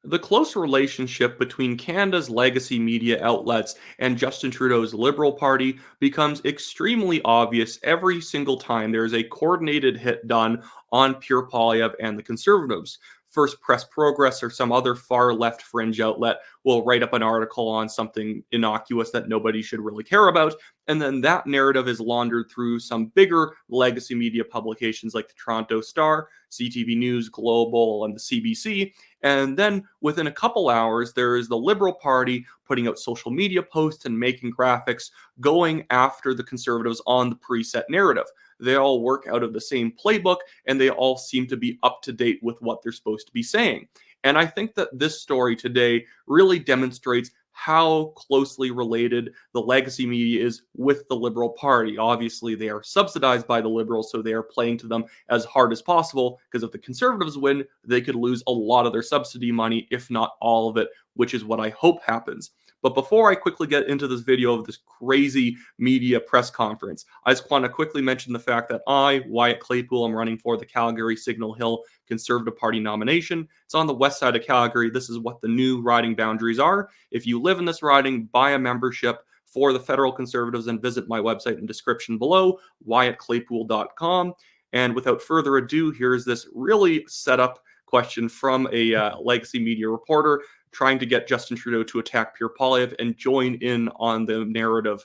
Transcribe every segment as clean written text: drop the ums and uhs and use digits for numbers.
The close relationship between Canada's legacy media outlets and Justin Trudeau's Liberal Party becomes extremely obvious every single time there is a coordinated hit done on Pierre Poilievre and the Conservatives. First Press Progress or some other far left fringe outlet will write up an article on something innocuous that nobody should really care about, and then that narrative is laundered through some bigger legacy media publications like the Toronto Star, CTV News, Global, and the CBC. And then within a couple hours, there is the Liberal Party putting out social media posts and making graphics going after the Conservatives on the preset narrative. They all work out of the same playbook and they all seem to be up to date with what they're supposed to be saying. And I think that this story today really demonstrates how closely related the legacy media is with the Liberal Party. Obviously, they are subsidized by the Liberals, so they are playing to them as hard as possible, because if the Conservatives win, they could lose a lot of their subsidy money, if not all of it, which is what I hope happens. But before I quickly get into this video of this crazy media press conference, I just want to quickly mention the fact that I, Wyatt Claypool, am running for the Calgary Signal Hill Conservative Party nomination. It's on the west side of Calgary. This is what the new riding boundaries are. If you live in this riding, buy a membership for the federal Conservatives and visit my website in the description below, wyattclaypool.com. And without further ado, here's this really set up question from a legacy media reporter trying to get Justin Trudeau to attack Pierre Poilievre and join in on the narrative.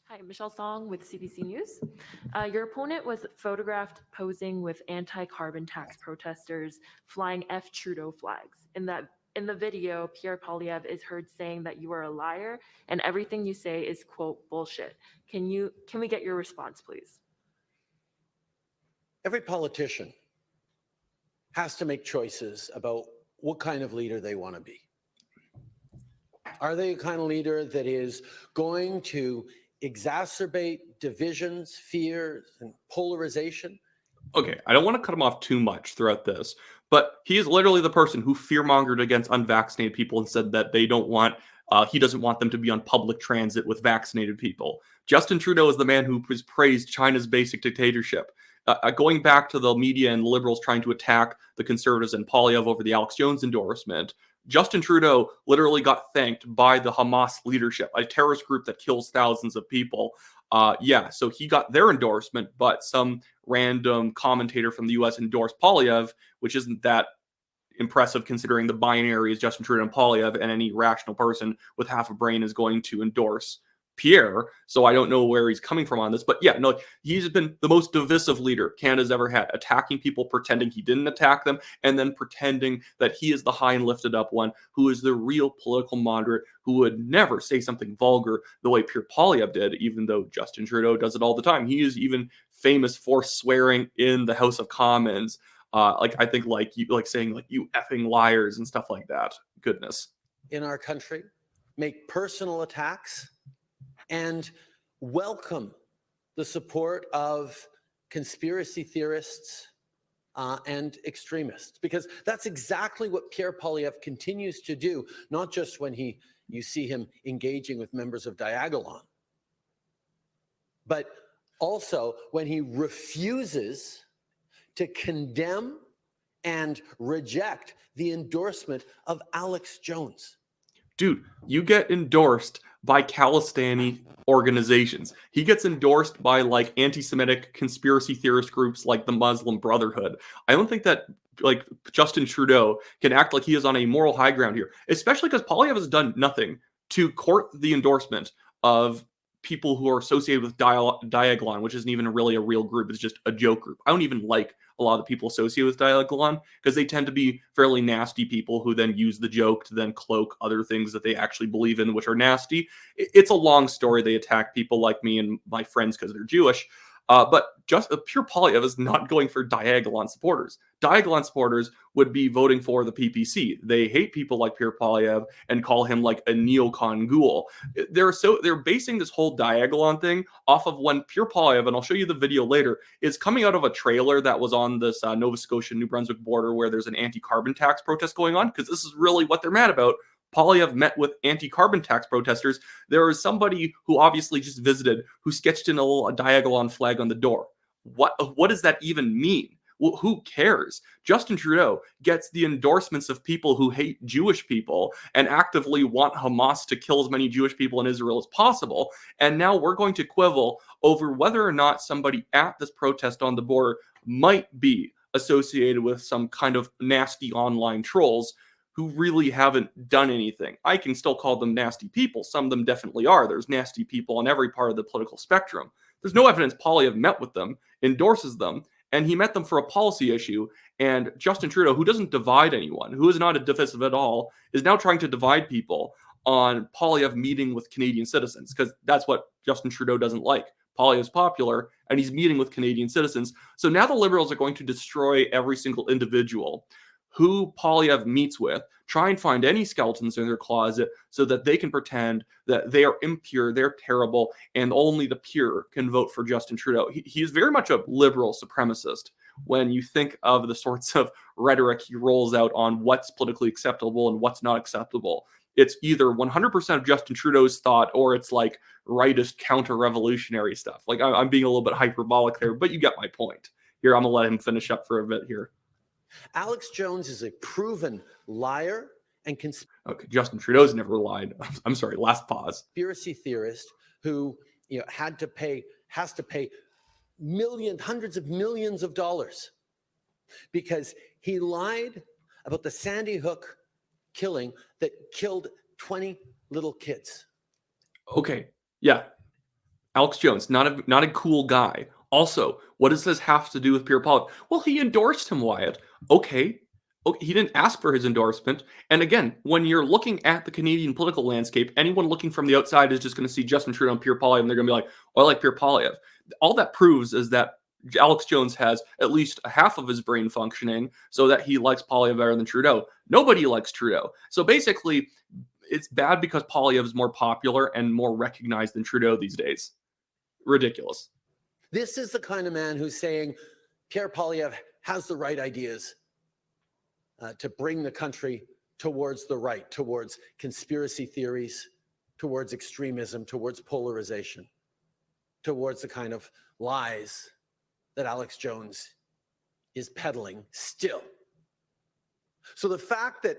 Hi, Michelle Song with CBC News. Your opponent was photographed posing with anti-carbon tax protesters flying F Trudeau flags. In the video, Pierre Poilievre is heard saying that you are a liar and everything you say is, quote, bullshit. Can we get your response, please? Every politician has to make choices about what kind of leader they want to be. Are they a kind of leader that is going to exacerbate divisions, fears, and polarization? Okay, I don't want to cut him off too much throughout this, but he is literally the person who fearmongered against unvaccinated people and said that he doesn't want them to be on public transit with vaccinated people. Justin Trudeau is the man who has praised China's basic dictatorship. Going back to the media and Liberals trying to attack the Conservatives and Poilievre over the Alex Jones endorsement, Justin Trudeau literally got thanked by the Hamas leadership, a terrorist group that kills thousands of people. So he got their endorsement, but some random commentator from the U.S. endorsed Poilievre, which isn't that impressive considering the binary is Justin Trudeau and Poilievre, and any rational person with half a brain is going to endorse Pierre. So I don't know where he's coming from on this, but yeah, no, he's been the most divisive leader Canada's ever had, attacking people, pretending he didn't attack them, and then pretending that he is the high and lifted up one who is the real political moderate who would never say something vulgar the way Pierre Poilievre did, even though Justin Trudeau does it all the time. He is even famous for swearing in the House of Commons. I think saying you effing liars and stuff like that. Goodness. In our country, make personal attacks and welcome the support of conspiracy theorists and extremists, because that's exactly what Pierre Poilievre continues to do, not just when you see him engaging with members of Diagolon, but also when he refuses to condemn and reject the endorsement of Alex Jones. Dude, you get endorsed by Khalistani organizations. He gets endorsed by anti-Semitic conspiracy theorist groups like the Muslim Brotherhood. I don't think that Justin Trudeau can act like he is on a moral high ground here, especially because Poilievre has done nothing to court the endorsement of people who are associated with Diagolon, which isn't even really a real group. It's just a joke group. I don't even like a lot of the people associated with Diagolon because they tend to be fairly nasty people who then use the joke to then cloak other things that they actually believe in, which are nasty. It's a long story. They attack people like me and my friends because they're Jewish. But just Pierre Poilievre is not going for Diagolon supporters. Diagolon supporters would be voting for the PPC. They hate people like Pierre Poilievre and call him like a neocon ghoul. They're basing this whole Diagolon thing off of when Pierre Poilievre, and I'll show you the video later, is coming out of a trailer that was on this Nova Scotia New Brunswick border where there's an anti-carbon tax protest going on, because this is really what they're mad about. Poilievre met with anti-carbon tax protesters. There was somebody who obviously just visited who sketched in a Diagolon flag on the door. What does that even mean? Well, who cares? Justin Trudeau gets the endorsements of people who hate Jewish people and actively want Hamas to kill as many Jewish people in Israel as possible. And now we're going to quibble over whether or not somebody at this protest on the border might be associated with some kind of nasty online trolls who really haven't done anything. I can still call them nasty people. Some of them definitely are. There's nasty people on every part of the political spectrum. There's no evidence Poilievre met with them, endorses them, and he met them for a policy issue. And Justin Trudeau, who doesn't divide anyone, who is not a divisive at all, is now trying to divide people on Poilievre meeting with Canadian citizens, because that's what Justin Trudeau doesn't like. Poilievre's popular, and he's meeting with Canadian citizens. So now the Liberals are going to destroy every single individual who Poilievre meets with, try and find any skeletons in their closet so that they can pretend that they are impure, they're terrible, and only the pure can vote for Justin Trudeau. He is very much a liberal supremacist when you think of the sorts of rhetoric he rolls out on what's politically acceptable and what's not acceptable. It's either 100% of Justin Trudeau's thought, or it's like rightist counter-revolutionary stuff. Like, I'm being a little bit hyperbolic there, but you get my point. Here, I'm going to let him finish up for a bit here. Alex Jones is a proven liar and Okay, Justin Trudeau's never lied. I'm sorry, last pause. Conspiracy theorist who has to pay hundreds of millions of dollars because he lied about the Sandy Hook killing that killed 20 little kids. Okay, yeah. Alex Jones, not a cool guy. Also, what does this have to do with Pierre Poilievre? Well, he endorsed him, Wyatt. Okay, he didn't ask for his endorsement. And again, when you're looking at the Canadian political landscape, anyone looking from the outside is just going to see Justin Trudeau and Pierre Poilievre, and they're going to be like, oh, I like Pierre Poilievre. All that proves is that Alex Jones has at least half of his brain functioning so that he likes Poilievre better than Trudeau. Nobody likes Trudeau. So basically, it's bad because Poilievre is more popular and more recognized than Trudeau these days. Ridiculous. This is the kind of man who's saying Pierre Poilievre has the right ideas to bring the country towards the right, towards conspiracy theories, towards extremism, towards polarization, towards the kind of lies that Alex Jones is peddling still. So the fact that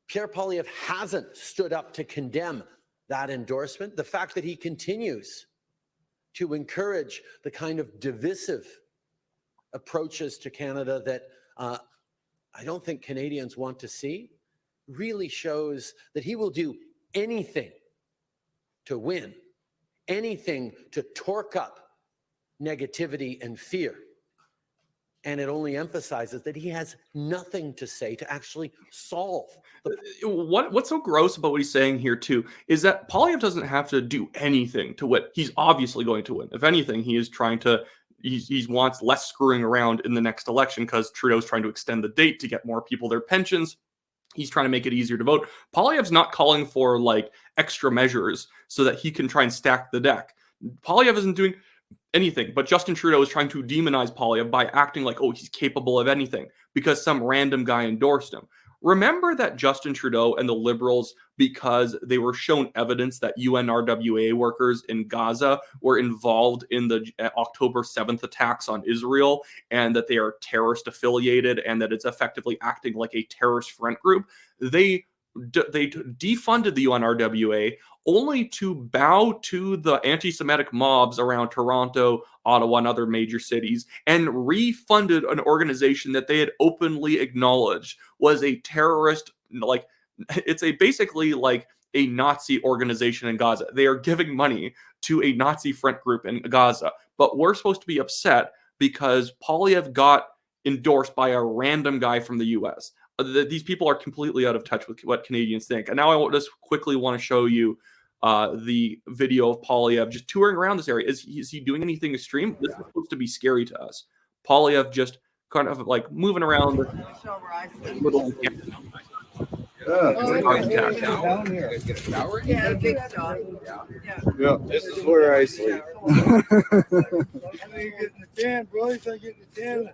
Pierre Poilievre hasn't stood up to condemn that endorsement, the fact that he continues to encourage the kind of divisive approaches to Canada that I don't think Canadians want to see, really shows that he will do anything to win, anything to torque up negativity and fear. And it only emphasizes that he has nothing to say to actually solve. What's so gross about what he's saying here, too, is that Poilievre doesn't have to do anything to win. He's obviously going to win. If anything, he is trying to, he wants less screwing around in the next election because Trudeau's trying to extend the date to get more people their pensions. He's trying to make it easier to vote. Poilievre's not calling for like extra measures so that he can try and stack the deck. Poilievre isn't doing anything, but Justin Trudeau is trying to demonize Poilievre by acting like, oh, he's capable of anything because some random guy endorsed him. Remember that Justin Trudeau and the Liberals, because they were shown evidence that UNRWA workers in Gaza were involved in the October 7th attacks on Israel, and that they are terrorist affiliated and that it's effectively acting like a terrorist front group, they defunded the UNRWA only to bow to the anti-Semitic mobs around Toronto, Ottawa, and other major cities, and refunded an organization that they had openly acknowledged was a terrorist, like, it's basically like a Nazi organization in Gaza. They are giving money to a Nazi front group in Gaza, but we're supposed to be upset because Poilievre got endorsed by a random guy from the US. These people are completely out of touch with what Canadians think. And now I just quickly want to show you the video of Poilievre just touring around this area. Is he doing anything extreme? This is supposed to be scary to us. Poilievre just kind of like moving around. Little Yeah, this is where I sleep. I get in the tan, bro. I get in the tan.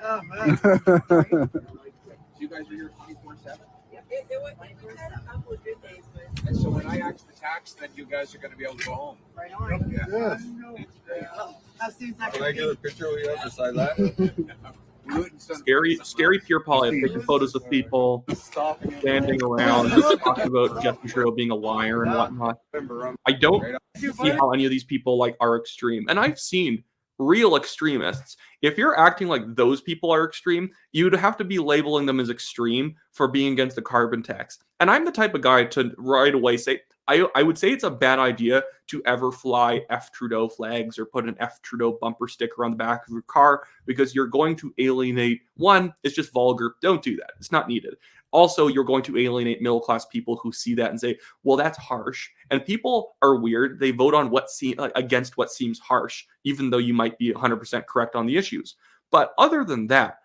Oh, man. You guys are here 24/7? We've had a couple of good days, but And so when I ask the tax, then you guys are going to be able to go home. right on. Yeah. As soon as I Can I can get a picture of you beside that? Scary Pierre Poilievre taking photos of people, standing around, just talking about Justin Trudeau being a liar and whatnot. I don't see how any of these people like are extreme. And I've seen real extremists. If you're acting like those people are extreme, you'd have to be labeling them as extreme for being against the carbon tax. And I'm the type of guy to right away say, I would say it's a bad idea to ever fly F Trudeau flags or put an F Trudeau bumper sticker on the back of your car because you're going to alienate. One, it's just vulgar. Don't do that. It's not needed. Also, you're going to alienate middle-class people who see that and say, well, that's harsh. And people are weird. They vote on against what seems harsh, even though you might be 100% correct on the issues. But other than that,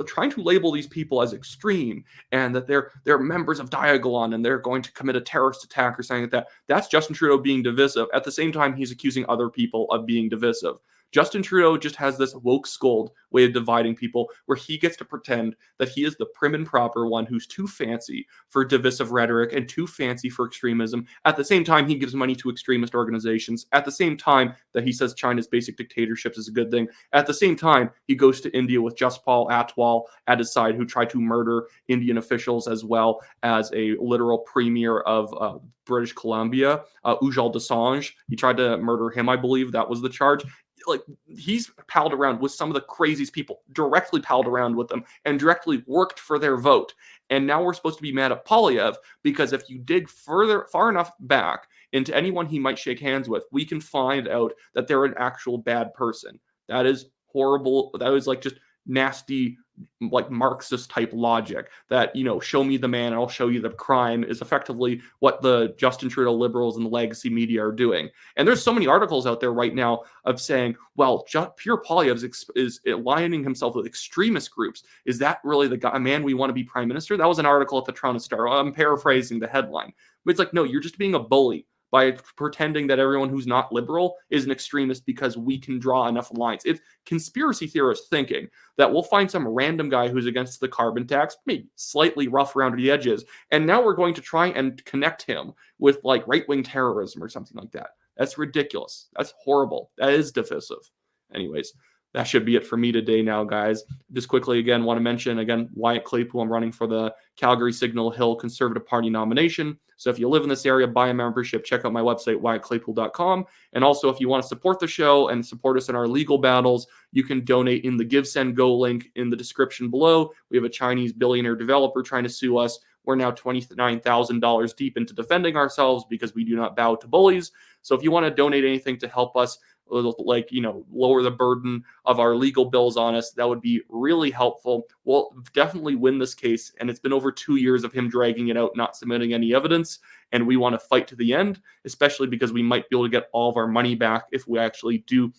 trying to label these people as extreme and that they're members of Diagolon and they're going to commit a terrorist attack or something like that, that's Justin Trudeau being divisive. At the same time, he's accusing other people of being divisive. Justin Trudeau just has this woke scold way of dividing people where he gets to pretend that he is the prim and proper one who's too fancy for divisive rhetoric and too fancy for extremism. At the same time, he gives money to extremist organizations. At the same time that he says China's basic dictatorships is a good thing. At the same time, he goes to India with Jaspal Atwal at his side, who tried to murder Indian officials as well as a literal premier of British Columbia, Ujjal Dosanjh. He tried to murder him, I believe. That was the charge. Like, he's palled around with some of the craziest people, directly palled around with them, and directly worked for their vote. And now we're supposed to be mad at Poilievre because if you dig far enough back into anyone he might shake hands with, we can find out that they're an actual bad person. That is horrible. That is like just nasty, like Marxist type logic that, show me the man and I'll show you the crime is effectively what the Justin Trudeau liberals and the legacy media are doing. And there's so many articles out there right now of saying, well, Pierre Poilievre is aligning himself with extremist groups. Is that really the man we want to be prime minister? That was an article at the Toronto Star. I'm paraphrasing the headline. But it's like, no, you're just being a bully by pretending that everyone who's not liberal is an extremist because we can draw enough lines. It's conspiracy theorist thinking that we'll find some random guy who's against the carbon tax, maybe slightly rough around the edges, and now we're going to try and connect him with like right-wing terrorism or something like that. That's ridiculous. That's horrible. That is divisive. Anyways, that should be it for me today now, guys. Just quickly, again, want to mention, Wyatt Claypool. I'm running for the Calgary Signal Hill Conservative Party nomination. So if you live in this area, buy a membership. Check out my website, wyattclaypool.com. And also, if you want to support the show and support us in our legal battles, you can donate in the Give, Send, Go link in the description below. We have a Chinese billionaire developer trying to sue us. We're now $29,000 deep into defending ourselves because we do not bow to bullies. So if you want to donate anything to help us, lower the burden of our legal bills on us, that would be really helpful. We'll definitely win this case, and it's been over 2 years of him dragging it out, not submitting any evidence, and we want to fight to the end, especially because we might be able to get all of our money back if we actually do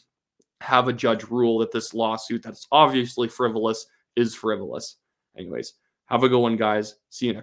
have a judge rule that this lawsuit that's obviously frivolous is frivolous. Anyways, have a good one, guys. See you next time.